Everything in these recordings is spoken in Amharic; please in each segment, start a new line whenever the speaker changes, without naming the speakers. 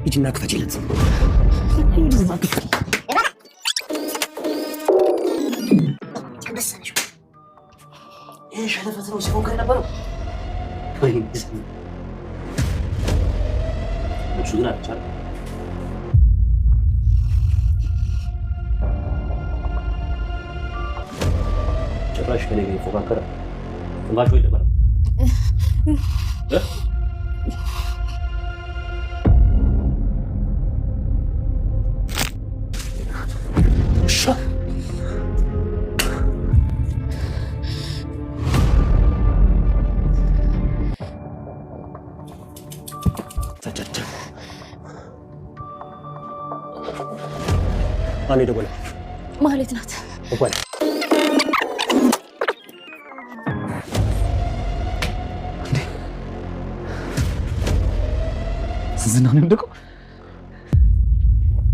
ሂጂና ክፈችለት። ይሄ ሸለፈት ነው ሲፎክር ነበረው። እሱ ግን አልቻለም። ጭራሽ ከኔ ጋር ይፎካከራል። ትንፋሽ ወይ ነበር ማን ደወለ?
ማህሌት ናት።
እንኳን ዝናን እንደቆ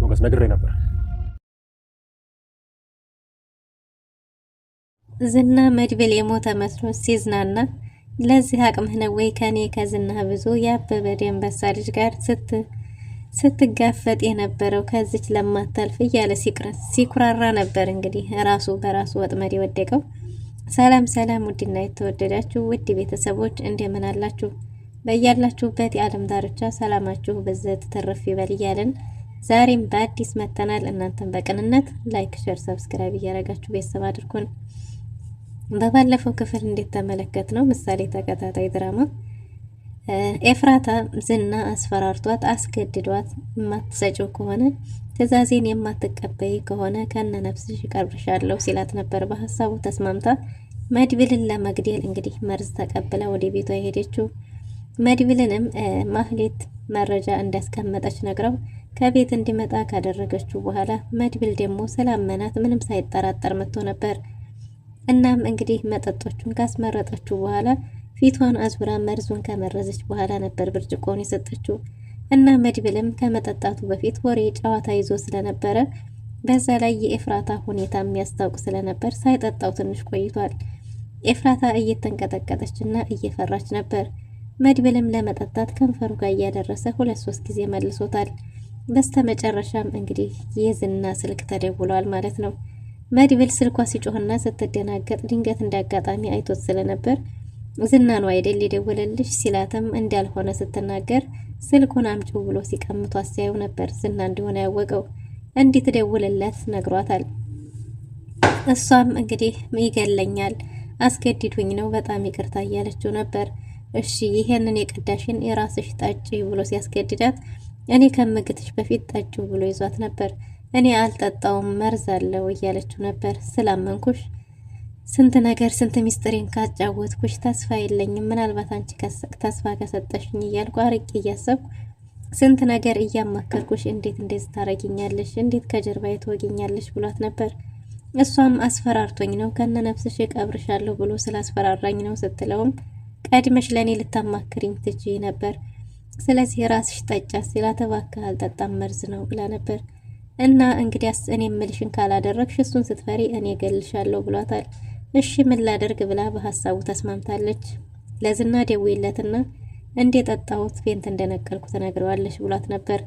ሞገስ ነግሬ ነበር።
ዝና መድብል የሞተ መስሎ ሲዝናና ለዚህ አቅምህ ነው ወይ ከኔ ከዝና ብዙ ያበበ ደንበሳ ልጅ ጋር ስትጋፈጥ የነበረው ከዚች ለማታልፍ እያለ ሲኩራራ ነበር። እንግዲህ ራሱ በራሱ ወጥመድ የወደቀው። ሰላም ሰላም፣ ውድና የተወደዳችሁ ውድ ቤተሰቦች እንደምን አላችሁ? በያላችሁበት የዓለም ዳርቻ ሰላማችሁ በዘት ተረፍ ይበል እያልን ዛሬም በአዲስ መተናል። እናንተም በቅንነት ላይክ፣ ሼር፣ ሰብስክራይብ እያደረጋችሁ ቤተሰብ አድርጉን። በባለፈው ክፍል እንዴት ተመለከት ነው ምሳሌ ተከታታይ ድራማ ኤፍራታ ዝና አስፈራርቷት አስገድዷት የማትሰጪው ከሆነ ትዕዛዜን የማትቀበይ ከሆነ ከነ ነፍስሽ እቀብርሻለሁ ሲላት ነበር። በሀሳቡ ተስማምታ መድብልን ለመግደል እንግዲህ መርዝ ተቀብላ ወደ ቤቷ የሄደችው። መድብልንም ማህሌት መረጃ እንዳስቀመጠች ነግረው ከቤት እንዲመጣ ካደረገችው በኋላ መድብል ደግሞ ስላመናት ምንም ሳይጠራጠር መጥቶ ነበር። እናም እንግዲህ መጠጦቹን ካስመረጠችው በኋላ ፊቷን አዙራ መርዙን ከመረዘች በኋላ ነበር ብርጭቆውን የሰጠችው። እና መድብልም ከመጠጣቱ በፊት ወሬ ጨዋታ ይዞ ስለነበረ በዛ ላይ የኤፍራታ ሁኔታ የሚያስታውቅ ስለነበር ሳይጠጣው ትንሽ ቆይቷል። ኤፍራታ እየተንቀጠቀጠችና እየፈራች ነበር። መድብልም ለመጠጣት ከንፈሩ ጋር እያደረሰ 2-3 ጊዜ መልሶታል። በስተመጨረሻም እንግዲህ የዝና ስልክ ተደውሏል ማለት ነው። መድብል ስልኳ ሲጮህና ስትደናገጥ ድንገት እንዳጋጣሚ አይቶት ስለነበር ዝና ነው አይደል የደወለልሽ ሲላትም እንዳልሆነ ስትናገር ስልኩን አምጪው ብሎ ሲቀምቷ ሲያዩ ነበር ዝና እንደሆነ ያወቀው። እንድትደውልለት ነግሯታል። እሷም እንግዲህ ይገለኛል፣ አስገድዱኝ ነው፣ በጣም ይቅርታ እያለችው ነበር። እሺ ይሄንን የቀዳሽን የራስሽ ጠጪ ብሎ ሲያስገድዳት እኔ ከምግትሽ በፊት ጠጪው ብሎ ይዟት ነበር። እኔ አልጠጣውም መርዝ አለው እያለችው ነበር። ስላመንኩሽ ስንት ነገር ስንት ሚስጥሬን ካጫወትኩሽ ተስፋ የለኝም፣ ምናልባት አንቺ ተስፋ ከሰጠሽኝ እያልኩ አርቄ እያሰብኩ ስንት ነገር እያማከርኩሽ እንዴት እንደዚህ ታረጊኛለሽ? እንዴት ከጀርባዬ ትወጊኛለሽ? ብሏት ነበር። እሷም አስፈራርቶኝ ነው ከነ ነፍስሽ ቀብርሻለሁ ብሎ ስላስፈራራኝ ነው ስትለውም ቀድመሽ ለኔ ልታማክሪኝ ትችይ ነበር፣ ስለዚህ ራስሽ ጠጫ ሲላት እባክህ አልጠጣም መርዝ ነው ብላ ነበር። እና እንግዲያስ እኔ ምልሽን ካላደረግሽ እሱን ስትፈሪ እኔ ገልሻለሁ ብሏታል። እሺ ምን ላደርግ ብላ በሐሳቡ ተስማምታለች። ለዝና ደውይለትና እንደጠጣሁት ፌንት እንደነቀልኩ ተነግረዋለሽ ብሏት ነበር።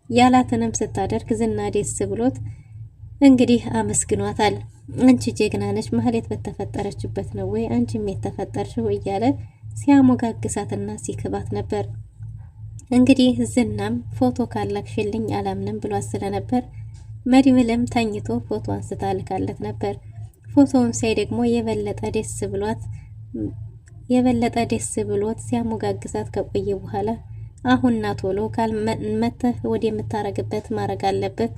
ያላትንም ስታደርግ ዝና ደስ ብሎት እንግዲህ አመስግኗታል። አንቺ ጀግና ነሽ፣ ማህሌት በተፈጠረችበት ነው ወይ አንቺም የተፈጠርሽው እያለ ሲያሞጋግሳትና ሲክባት ነበር። እንግዲህ ዝናም ፎቶ ካላክሽልኝ አላምንም ብሏት ስለነበር መድብልም ተኝቶ ፎቶ አንስታ ልካለት ነበር። ፎቶውን ሳይ ደግሞ የበለጠ ደስ ብሎት ሲያሞጋግሳት ከቆየ በኋላ አሁንና ቶሎ ካልመተህ ወደ የምታረግበት ማረግ አለበት፣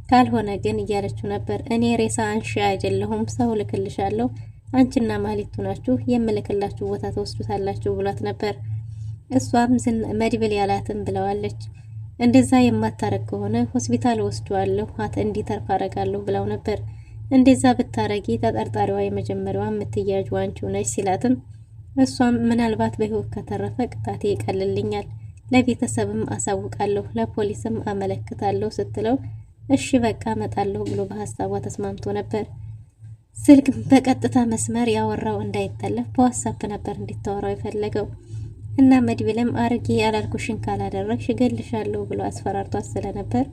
ካልሆነ ግን እያለችው ነበር። እኔ ሬሳ አንሺ አይደለሁም፣ ሰው ልክልሻለሁ፣ አንቺና ማህሌት ናችሁ የምልክላችሁ ቦታ ተወስዱታላችሁ ብሏት ነበር። እሷም መድብል ያላትን ብለዋለች። እንደዛ የማታረግ ከሆነ ሆስፒታል ወስደዋለሁ እንዲተርፍ አረጋለሁ ብለው ነበር። እንደዛ ብታረጊ ተጠርጣሪዋ የመጀመሪያዋ የምትያዥ አንቺው ነሽ ሲላትም እሷም ምናልባት በህይወት ከተረፈ ቅጣቴ ይቀልልኛል፣ ለቤተሰብም አሳውቃለሁ፣ ለፖሊስም አመለክታለሁ ስትለው እሺ በቃ መጣለሁ ብሎ በሐሳቧ ተስማምቶ ነበር። ስልክ በቀጥታ መስመር ያወራው እንዳይጠለፍ በዋትስአፕ ነበር እንድታወራው የፈለገው። እና መድብልም አርጌ ያላልኩሽን ካላደረግሽ እገልሻለሁ ብሎ አስፈራርቷት ስለነበር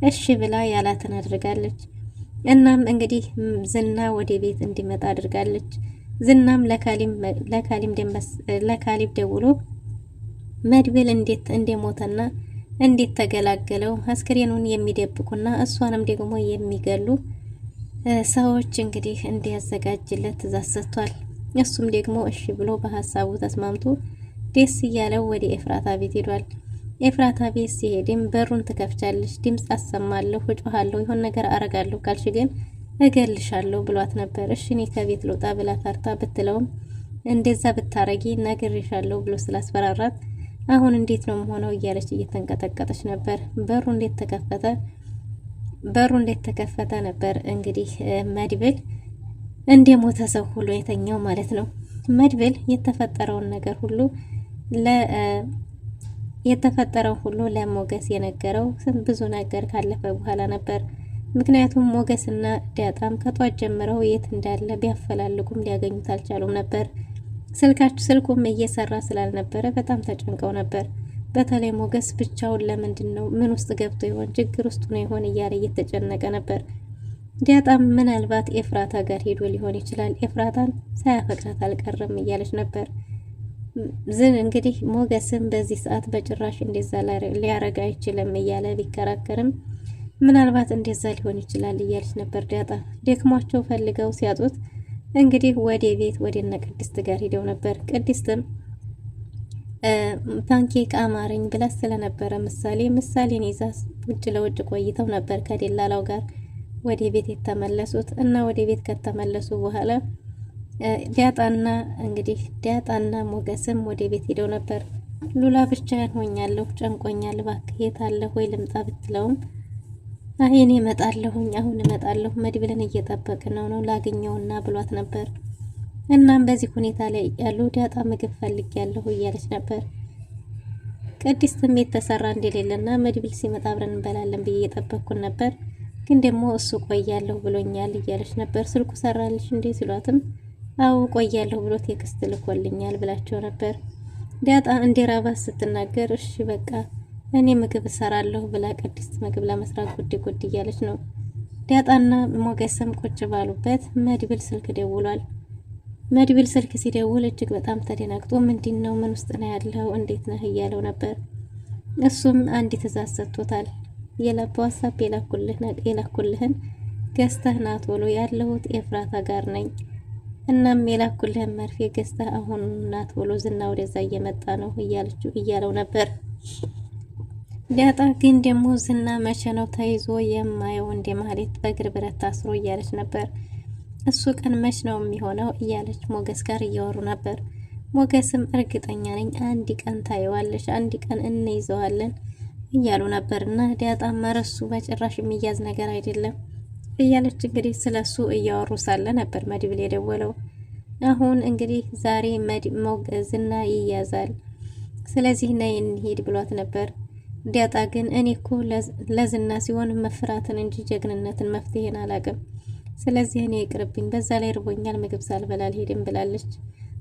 እሺ ብላ ያላትን አድርጋለች። እናም እንግዲህ ዝና ወደ ቤት እንዲመጣ አድርጋለች። ዝናም ለካሊብ ደውሎ መድብል እንዴት እንደሞተና እንዴት ተገላገለው አስክሬኑን የሚደብቁና እሷንም ደግሞ የሚገሉ ሰዎች እንግዲህ እንዲያዘጋጅለት ትእዛዝ ሰጥቷል። እሱም ደግሞ እሺ ብሎ በሀሳቡ ተስማምቶ ደስ እያለው ወደ ኤፍራታ ቤት ሄዷል። ኤፍራታ ቤት ሲሄድም በሩን ትከፍቻለሽ፣ ድምፅ አሰማለሁ፣ እጮሃለሁ፣ የሆነ ነገር አረጋለሁ ካልሽ ግን እገልሻለሁ ብሏት ነበር። እሺ እኔ ከቤት ልውጣ ብላ ፈርታ ብትለውም እንደዛ ብታረጊ ነግሬሻለሁ ብሎ ስላስፈራራት አሁን እንዴት ነው የምሆነው እያለች እየተንቀጠቀጠች ነበር። በሩ እንዴት ተከፈተ ነበር እንግዲህ መድብል እንደሞተ ሰው ሁሉ የተኛው ማለት ነው። መድብል የተፈጠረው ሁሉ ለሞገስ የነገረው ብዙ ነገር ካለፈ በኋላ ነበር። ምክንያቱም ሞገስና ዳጣም ከጧት ጀምረው የት እንዳለ ቢያፈላልጉም ሊያገኙት አልቻሉም ነበር። ስልኩም እየሰራ ስላልነበረ በጣም ተጨንቀው ነበር። በተለይ ሞገስ ብቻውን ለምንድን ነው ምን ውስጥ ገብቶ ይሆን ችግር ውስጥ ነው ይሆን እያለ እየተጨነቀ ነበር። ዳጣም ምናልባት ኤፍራታ ጋር ሄዶ ሊሆን ይችላል፣ ኤፍራታን ሳያፈቅራት አልቀረም እያለች ነበር። እንግዲህ ሞገስም በዚህ ሰዓት በጭራሽ እንደዛ ሊያረጋ አይችልም እያለ ቢከራከርም ምናልባት እንደዛ ሊሆን ይችላል እያለች ነበር። ዳጣ ደክሟቸው ፈልገው ሲያጡት እንግዲህ ወደ ቤት ወደ እነ ቅድስት ጋር ሄደው ነበር። ቅድስትም ፓንኬክ አማረኝ ብላ ስለነበረ ምሳሌን ይዛ ውጭ ለውጭ ቆይተው ነበር ከደላላው ጋር ወደ ቤት የተመለሱት እና ወደ ቤት ከተመለሱ በኋላ ዳጣና ሞገስም ወደ ቤት ሄደው ነበር። ሉላ ብቻዬን ሆኛለሁ፣ ጨንቆኛል፣ እባክህ የት አለ ወይ ልምጣ ብትለውም እኔ እመጣለሁኝ፣ አሁን እመጣለሁ፣ መድብልን እየጠበቅን ነው ላገኘውና ብሏት ነበር። እናም በዚህ ሁኔታ ላይ ያሉ ዳጣ ምግብ ፈልጊያለሁ እያለች ነበር። ቅድስትም የተሰራ እንደሌለና መድብል ሲመጣ አብረን እንበላለን ብዬ እየጠበቅኩን ነበር፣ ግን ደግሞ እሱ ቆያለሁ ብሎኛል እያለች ነበር። ስልኩ ሰራልሽ እንዴ ሲሏትም አው ቆያለሁ ብሎ ቴክስት ልኮልኛል ብላቸው ነበር። ዳጣ እንደራባት ስትናገር እሺ በቃ እኔ ምግብ እሰራለሁ ብላ ቅድስት ምግብ ለመስራት ጉድ እያለች ነው። ዳጣና ሞገስም ቁጭ ባሉበት መድብል ስልክ ደውሏል። መድብል ስልክ ሲደውል እጅግ በጣም ተደናግጦ ምንድነው ምን ውስጥ ነው ያለው እንዴት ነህ እያለው ነበር። እሱም አንድ ትእዛዝ ሰጥቶታል። በዋትስአፕ የላኩልህን ገዝተህ ና ቶሎ፣ ያለሁት ኤፍራታ ጋር ነኝ። እናም የላኩልህን መርፌ ገዝተህ አሁን ና ቶሎ፣ ዝና ወደዛ እየመጣ ነው እያለው ነበር። ዳጣ ግን ደግሞ ዝና መቼ ነው ተይዞ የማየው እንደ ማለት በእግር ብረት ታስሮ እያለች ነበር። እሱ ቀን መች ነው የሚሆነው እያለች ሞገስ ጋር እያወሩ ነበር። ሞገስም እርግጠኛ ነኝ አንድ ቀን ታየዋለሽ፣ አንድ ቀን እንይዘዋለን እያሉ ነበር። እና ዳጣ መረሱ በጭራሽ የሚያዝ ነገር አይደለም እያለች እንግዲህ ስለሱ እያወሩ ሳለ ነበር መድብል የደወለው። አሁን እንግዲህ ዛሬ ዝና ይያዛል፣ ስለዚህ ነይ እንሂድ ብሏት ነበር። ዳጣ ግን እኔ እኮ ለዝና ሲሆን መፍራትን እንጂ ጀግንነትን መፍትሄን አላቅም፣ ስለዚህ እኔ ይቅርብኝ፣ በዛ ላይ ርቦኛል፣ ምግብ ሳልበላ አልሄድም ብላለች።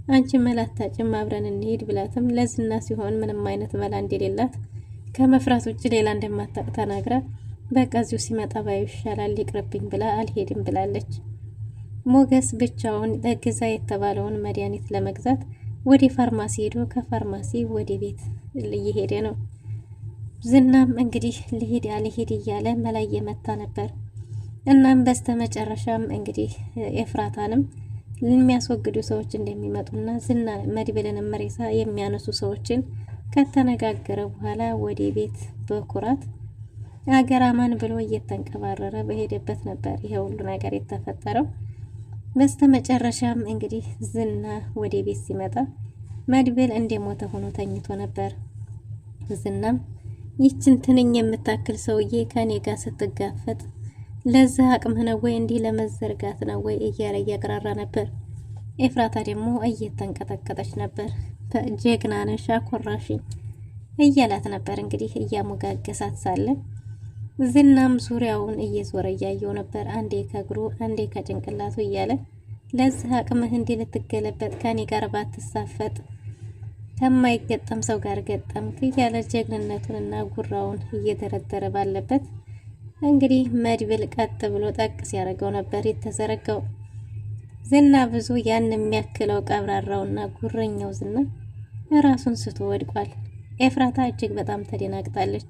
አንቺ መላታጭም አብረን እንሂድ ብላትም ለዝና ሲሆን ምንም አይነት መላ እንደሌላት ከመፍራት ውጭ ሌላ እንደማታቅ ተናግራ በቃ እዚሁ ሲመጣ ባዩ ይሻላል ይቅርብኝ ብላ አልሄድም ብላለች። ሞገስ ብቻውን እግዛ የተባለውን መድኃኒት ለመግዛት ወደ ፋርማሲ ሄዶ ከፋርማሲ ወደ ቤት እየሄደ ነው። ዝናም እንግዲህ ልሄድ አልሄድ እያለ መላ እየመታ ነበር። እናም በስተመጨረሻም እንግዲህ ኤፍራታንም የሚያስወግዱ ሰዎች እንደሚመጡና ዝና መድብልንም ሬሳ የሚያነሱ ሰዎችን ከተነጋገረ በኋላ ወደ ቤት በኩራት አገራማን ብሎ እየተንቀባረረ በሄደበት ነበር ይሄ ሁሉ ነገር የተፈጠረው። በስተመጨረሻም እንግዲህ ዝና ወደ ቤት ሲመጣ መድብል እንደሞተ ሆኖ ተኝቶ ነበር። ዝናም ይችን ትንኝ የምታክል ሰውዬ ከኔ ጋር ስትጋፈጥ ለዛ አቅምህ ነው ወይ እንዲህ ለመዘርጋት ነው ወይ እያለ እያቀራራ ነበር። ኤፍራታ ደግሞ እየተንቀጠቀጠች ነበር። ጀግና ነሽ አኮራሽኝ እያላት ነበር እንግዲህ እያሞጋገሳት ሳለ ዝናም ዙሪያውን እየዞረ እያየው ነበር። አንዴ ከእግሩ አንዴ ከጭንቅላቱ እያለ ለዚህ አቅምህ እንዲህ ልትገለበጥ ከኔ ጋር ባትሳፈጥ ከማይገጠም ሰው ጋር ገጠምክ እያለ ጀግንነቱንና ጉራውን እየደረደረ ባለበት እንግዲህ መድብል ቀጥ ብሎ ጠቅ ሲያደርገው ነበር የተዘረጋው። ዝና ብዙ ያን የሚያክለው ቀብራራውና ጉረኛው ዝና ራሱን ስቶ ወድቋል። ኤፍራታ እጅግ በጣም ተደናግጣለች፣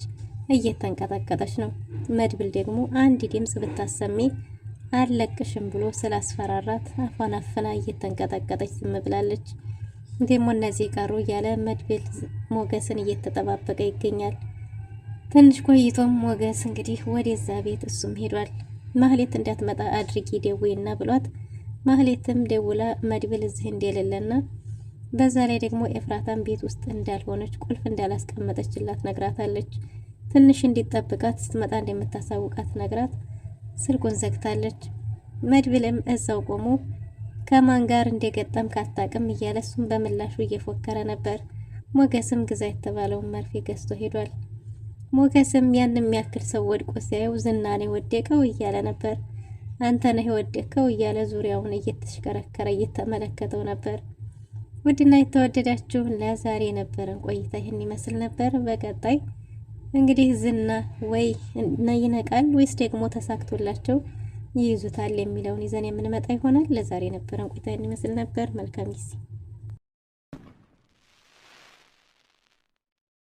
እየተንቀጠቀጠች ነው። መድብል ደግሞ አንድ ድምጽ ብታሰሚ አለቅሽም ብሎ ስላስፈራራት አፏን አፍና እየተንቀጠቀጠች ዝም ብላለች። ደግሞ እነዚህ ቀሩ እያለ መድብል ሞገስን እየተጠባበቀ ይገኛል። ትንሽ ቆይቶም ሞገስ እንግዲህ ወደዛ ቤት እሱም ሄዷል። ማህሌት እንዳትመጣ አድርጊ ደውይና ብሏት፣ ማህሌትም ደውላ መድብል እዚህ እንደሌለና በዛ ላይ ደግሞ ኤፍራታን ቤት ውስጥ እንዳልሆነች ቁልፍ እንዳላስቀመጠችላት ነግራታለች። ትንሽ እንዲጠብቃት ስትመጣ እንደምታሳውቃት ነግራት ስልኩን ዘግታለች። መድብልም እዛው ቆሞ ከማን ጋር እንደገጠም ካታቅም እያለ እሱም በምላሹ እየፎከረ ነበር። ሞገስም ግዛ የተባለውን መርፌ ገዝቶ ሄዷል። ሞገስም ያን የሚያክል ሰው ወድቆ ሲያየው ዝና ነው የወደቀው እያለ ነበር። አንተ ነህ የወደቀው እያለ ዙሪያውን እየተሽከረከረ እየተመለከተው ነበር። ውድና የተወደዳችሁ ለዛሬ የነበረን ቆይታ ይህን ይመስል ነበር። በቀጣይ እንግዲህ ዝና ወይ ይነቃል ወይስ ደግሞ ተሳክቶላቸው ይይዙታል የሚለውን ይዘን የምንመጣ ይሆናል። ለዛሬ የነበረን ቆይታ ይህን ይመስል ነበር። መልካም ጊዜ